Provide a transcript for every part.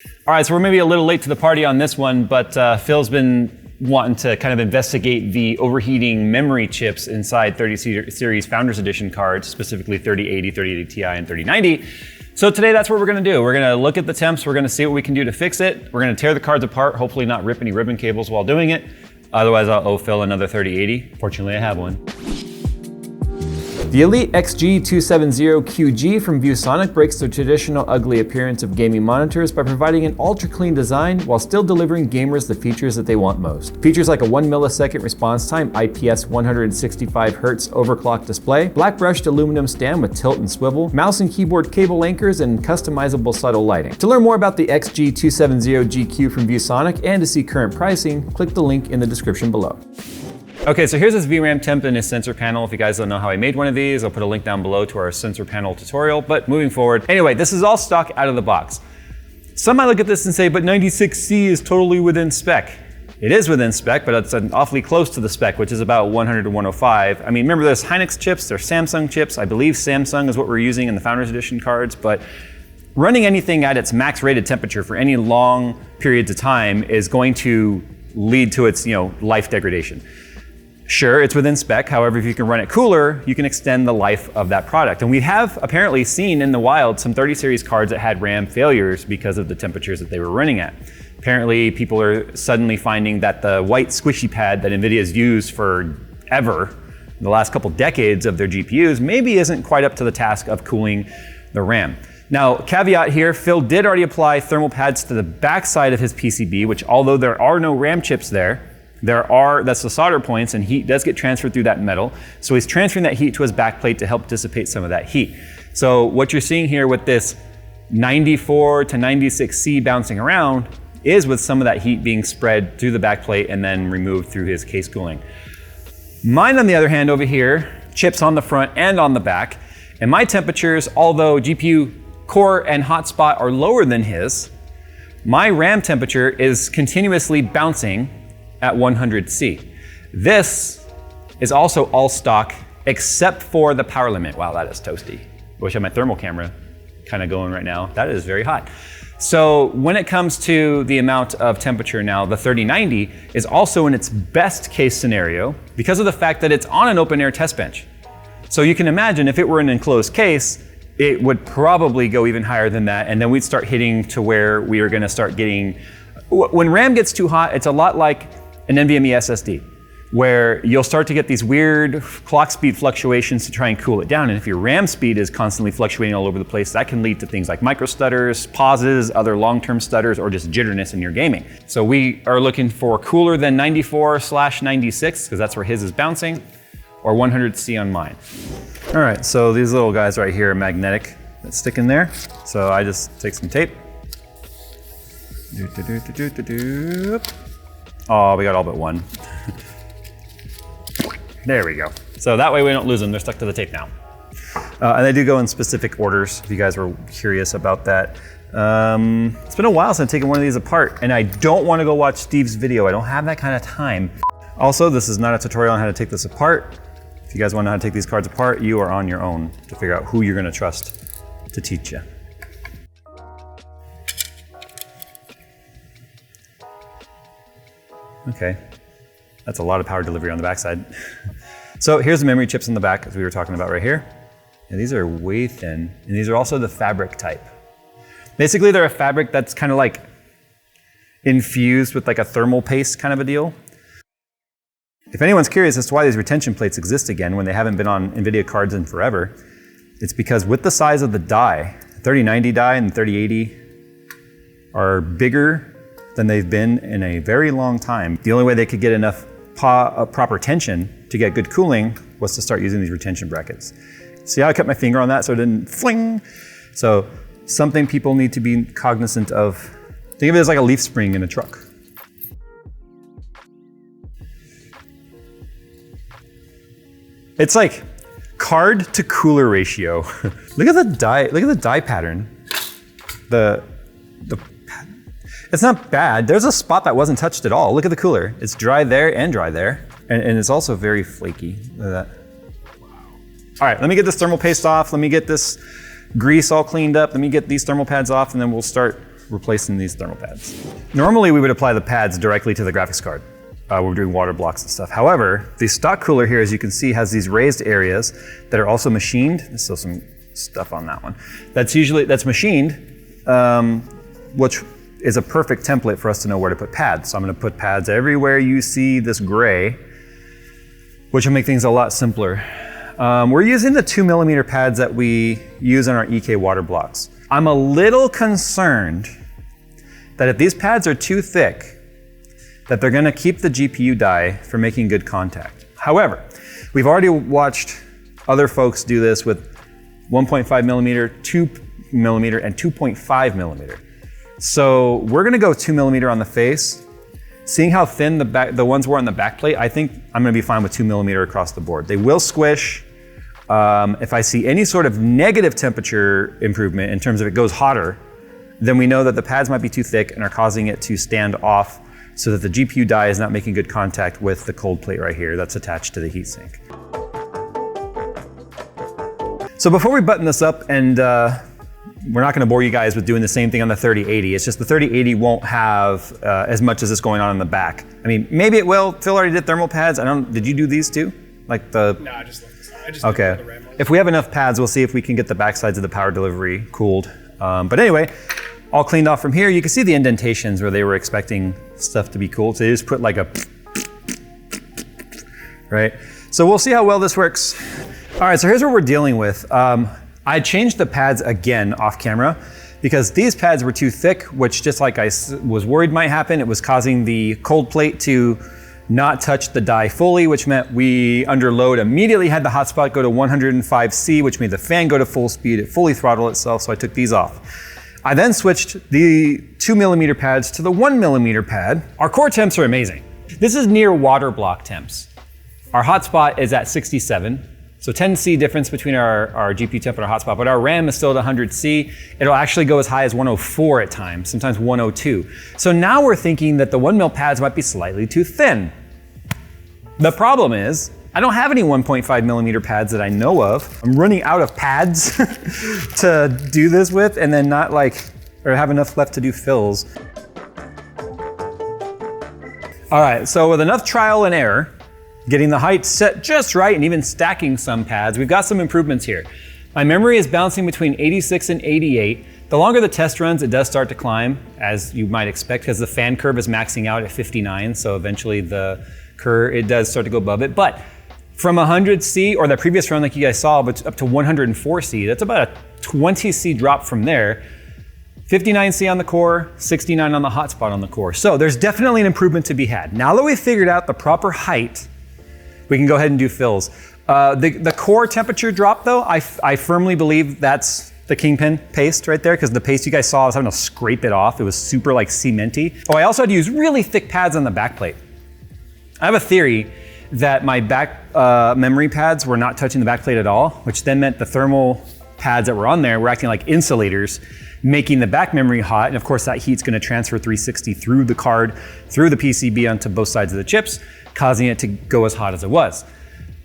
All right, so we're maybe a little late to the party on this one, but Phil's been wanting to kind of investigate the overheating memory chips inside 30 series Founders Edition cards, specifically 3080, 3080 Ti, and 3090. So today that's what we're gonna do. We're gonna look at the temps, we're gonna see what we can do to fix it. We're gonna tear the cards apart, hopefully not rip any ribbon cables while doing it. Otherwise I'll owe Phil another 3080. Fortunately I have one. The Elite XG270QG from Viewsonic breaks the traditional ugly appearance of gaming monitors by providing an ultra clean design while still delivering gamers the features that they want most. Features like a 1 millisecond response time, IPS 165Hz overclock display, black brushed aluminum stand with tilt and swivel, mouse and keyboard cable anchors, and customizable subtle lighting. To learn more about the XG270GQ from Viewsonic and to see current pricing, click the link in the description below. Okay, so here's his VRAM temp and his sensor panel. If you guys don't know how I made one of these, I'll put a link down below to our sensor panel tutorial, but moving forward. Anyway, this is all stock out of the box. Some might look at this and say, but 96C is totally within spec. It is within spec, but it's awfully close to the spec, which is about 100 to 105. I mean, remember there's Hynix chips, there's Samsung chips. I believe Samsung is what we're using in the Founders Edition cards, but running anything at its max rated temperature for any long periods of time is going to lead to its life degradation. Sure, it's within spec. However, if you can run it cooler, you can extend the life of that product. And we have apparently seen in the wild some 30 series cards that had RAM failures because of the temperatures that they were running at. Apparently, people are suddenly finding that the white squishy pad that NVIDIA's used forever, the last couple decades of their GPUs, maybe isn't quite up to the task of cooling the RAM. Now, caveat here, Phil did already apply thermal pads to the backside of his PCB, which although there are no RAM chips there, that's the solder points, and heat does get transferred through that metal. So he's transferring that heat to his backplate to help dissipate some of that heat. So what you're seeing here with this 94 to 96C bouncing around is with some of that heat being spread through the backplate and then removed through his case cooling. Mine, on the other hand, over here, chips on the front and on the back, and my temperatures, although GPU core and hotspot are lower than his, my RAM temperature is continuously bouncing at 100C. This is also all stock except for the power limit. Wow, that is toasty. I wish I had my thermal camera kind of going right now. That is very hot. So when it comes to the amount of temperature now, the 3090 is also in its best case scenario because of the fact that it's on an open air test bench. So you can imagine if it were an enclosed case, it would probably go even higher than that, and then we'd start hitting to where we are gonna start getting, when RAM gets too hot, it's a lot like an NVMe SSD, where you'll start to get these weird clock speed fluctuations to try and cool it down. And if your RAM speed is constantly fluctuating all over the place, that can lead to things like micro stutters, pauses, other long-term stutters, or just jitterness in your gaming. So we are looking for cooler than 94/96, because that's where his is bouncing, or 100C on mine. All right, so these little guys right here are magnetic that stick in there. So I just take some tape. Oh, we got all but one. There we go. So that way we don't lose them, they're stuck to the tape now. And they do go in specific orders, if you guys were curious about that. It's been a while since I've taken one of these apart, and I don't want to go watch Steve's video. I don't have that kind of time. Also, this is not a tutorial on how to take this apart. If you guys want to know how to take these cards apart, you are on your own to figure out who you're going to trust to teach you. Okay, that's a lot of power delivery on the backside. So here's the memory chips in the back, as we were talking about right here. And these are way thin, and these are also the fabric type. Basically, they're a fabric that's kind of like infused with like a thermal paste kind of a deal. If anyone's curious as to why these retention plates exist again when they haven't been on NVIDIA cards in forever, it's because with the size of the die, 3090 die and 3080 are bigger than they've been in a very long time. The only way they could get enough proper tension to get good cooling was to start using these retention brackets. See how I kept my finger on that so it didn't fling? So something people need to be cognizant of. Think of it as like a leaf spring in a truck. It's like card to cooler ratio. Look at the die pattern. It's not bad. There's a spot that wasn't touched at all. Look at the cooler. It's dry there and dry there. And it's also very flaky. Look at that. Wow. All right, let me get this thermal paste off. Let me get this grease all cleaned up. Let me get these thermal pads off, and then we'll start replacing these thermal pads. Normally we would apply the pads directly to the graphics card. We're doing water blocks and stuff. However, the stock cooler here, as you can see, has these raised areas that are also machined. There's still some stuff on that one. That's machined, which is a perfect template for us to know where to put pads. So I'm gonna put pads everywhere you see this gray, which will make things a lot simpler. We're using the 2mm pads that we use on our EK water blocks. I'm a little concerned that if these pads are too thick, that they're gonna keep the GPU die from making good contact. However, we've already watched other folks do this with 1.5mm, 2mm, and 2.5mm. So we're gonna go 2mm on the face. Seeing how thin the ones were on the back plate, I think I'm gonna be fine with 2mm across the board. They will squish. If I see any sort of negative temperature improvement in terms of it goes hotter, then we know that the pads might be too thick and are causing it to stand off so that the GPU die is not making good contact with the cold plate right here that's attached to the heatsink. So before we button this up, and we're not gonna bore you guys with doing the same thing on the 3080, it's just the 3080 won't have as much as this going on in the back. I mean, maybe it will. Phil already did thermal pads. did you do these too? Like the... No, I just left this on. I just okay. The RAM on. If we have enough pads, we'll see if we can get the back sides of the power delivery cooled. But anyway, all cleaned off from here. You can see the indentations where they were expecting stuff to be cooled. So they just put like a, right? So we'll see how well this works. All right, so here's what we're dealing with. I changed the pads again off camera because these pads were too thick, which just like I was worried might happen, it was causing the cold plate to not touch the die fully, which meant we under load immediately had the hotspot go to 105C, which made the fan go to full speed. It fully throttled itself, so I took these off. I then switched the 2mm pads to the 1mm pad. Our core temps are amazing. This is near water block temps. Our hotspot is at 67. So 10C difference between our GPU temp and our hotspot, but our RAM is still at 100C. It'll actually go as high as 104 at times, sometimes 102. So now we're thinking that the 1mm pads might be slightly too thin. The problem is, I don't have any 1.5mm pads that I know of. I'm running out of pads to do this with, and then not or have enough left to do fills. All right, so with enough trial and error, getting the height set just right and even stacking some pads, we've got some improvements here. My memory is bouncing between 86 and 88. The longer the test runs, it does start to climb, as you might expect, because the fan curve is maxing out at 59, so eventually the curve, it does start to go above it. But from 100C, or that previous run like you guys saw, but up to 104C, that's about a 20C drop from there. 59C on the core, 69 on the hotspot on the core. So there's definitely an improvement to be had. Now that we've figured out the proper height, we can go ahead and do fills. The core temperature drop though, I firmly believe that's the Kingpin paste right there, because the paste you guys saw, I was having to scrape it off. It was super cementy. Oh, I also had to use really thick pads on the back plate. I have a theory that my back memory pads were not touching the back plate at all, which then meant the thermal pads that were on there were acting like insulators, making the back memory hot. And of course that heat's gonna transfer 360 through the card, through the PCB onto both sides of the chips, causing it to go as hot as it was.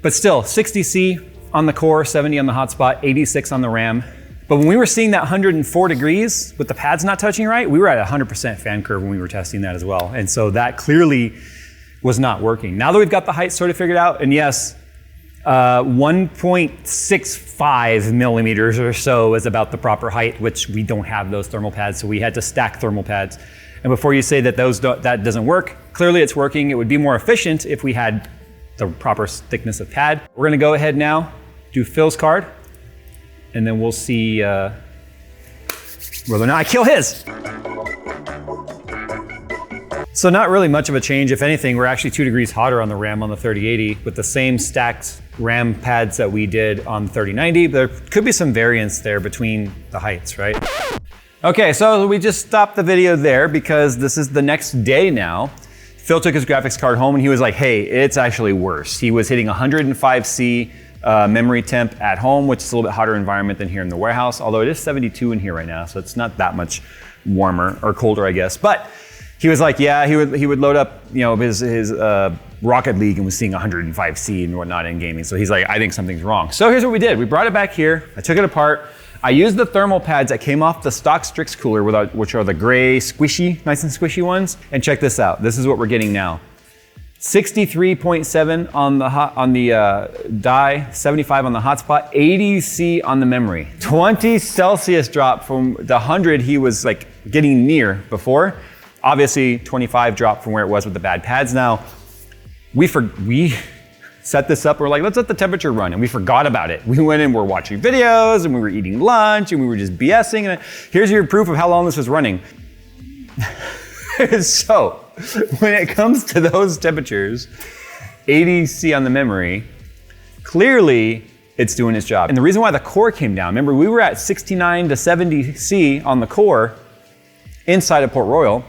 But still, 60C on the core, 70 on the hotspot, 86 on the RAM. But when we were seeing that 104 degrees with the pads not touching right, we were at 100% fan curve when we were testing that as well. And so that clearly was not working. Now that we've got the height sort of figured out, and yes, 1.65mm or so is about the proper height, which we don't have those thermal pads, so we had to stack thermal pads. And before you say that that doesn't work, clearly it's working. It would be more efficient if we had the proper thickness of pad. We're gonna go ahead now, do Phil's card, and then we'll see whether or not I kill his. So not really much of a change. If anything, we're actually 2 degrees hotter on the RAM on the 3080 with the same stacked RAM pads that we did on the 3090. There could be some variance there between the heights, right? Okay, so we just stopped the video there because this is the next day now. Phil took his graphics card home and he was like, hey, it's actually worse. He was hitting 105C memory temp at home, which is a little bit hotter environment than here in the warehouse, although it is 72 in here right now, so it's not that much warmer, or colder, I guess. But he was like, yeah, he would load up, his Rocket League and was seeing 105C and whatnot in gaming. So he's like, I think something's wrong. So here's what we did. We brought it back here. I took it apart. I used the thermal pads that came off the stock Strix cooler, which are the gray, squishy, nice and squishy ones. And check this out. This is what we're getting now. 63.7 on the die, 75 on the hotspot, 80 C on the memory. 20 Celsius drop from the 100 he was like getting near before. Obviously 25 drop from where it was with the bad pads. Now, we set this up, we're like, let's let the temperature run, and we forgot about it. We went and we're watching videos, and we were eating lunch, and we were just BSing, and here's your proof of how long this was running. So, when it comes to those temperatures, 80 C on the memory, clearly it's doing its job. And the reason why the core came down, remember we were at 69 to 70 C on the core inside of Port Royal.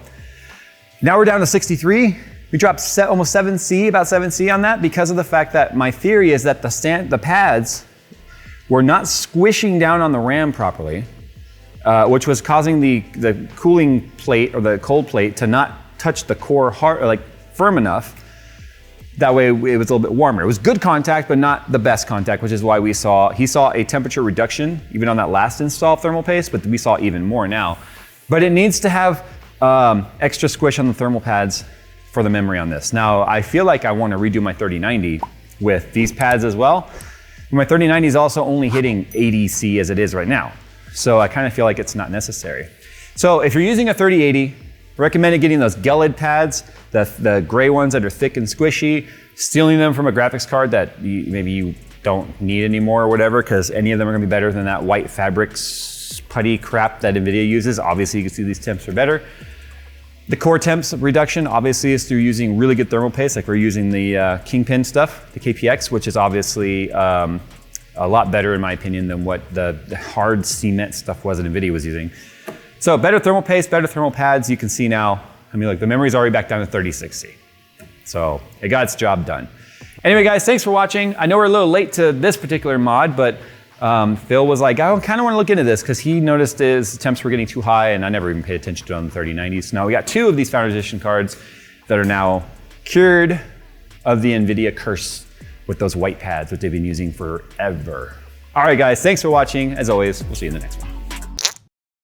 Now we're down to 63. We dropped almost 7 C, about 7 C on that, because of the fact that my theory is that the pads were not squishing down on the RAM properly, which was causing the cooling plate or the cold plate to not touch the core hard, or like firm enough. That way it was a little bit warmer. It was good contact, but not the best contact, which is why he saw a temperature reduction even on that last install of thermal paste, but we saw even more now. But it needs to have extra squish on the thermal pads for the memory on this. Now, I feel like I want to redo my 3090 with these pads as well. My 3090 is also only hitting 80 C as it is right now. So I kind of feel like it's not necessary. So if you're using a 3080, recommend getting those Gelid pads, the gray ones that are thick and squishy, stealing them from a graphics card that maybe you don't need anymore or whatever, because any of them are gonna be better than that white fabric putty crap that NVIDIA uses. Obviously you can see these temps are better. The core temps reduction obviously is through using really good thermal paste, like we're using the Kingpin stuff, the KPX, which is obviously a lot better in my opinion than what the hard cement stuff was that NVIDIA was using. So better thermal paste, better thermal pads. You can see now, I mean, look, the memory's already back down to 36C. So it got its job done. Anyway, guys, thanks for watching. I know we're a little late to this particular mod, but Phil was like, I kind of want to look into this because he noticed his temps were getting too high, and I never even paid attention to it on the 3090s. So now we got 2 of these Founders Edition cards that are now cured of the NVIDIA curse with those white pads, which they've been using forever. All right, guys, thanks for watching. As always, we'll see you in the next one.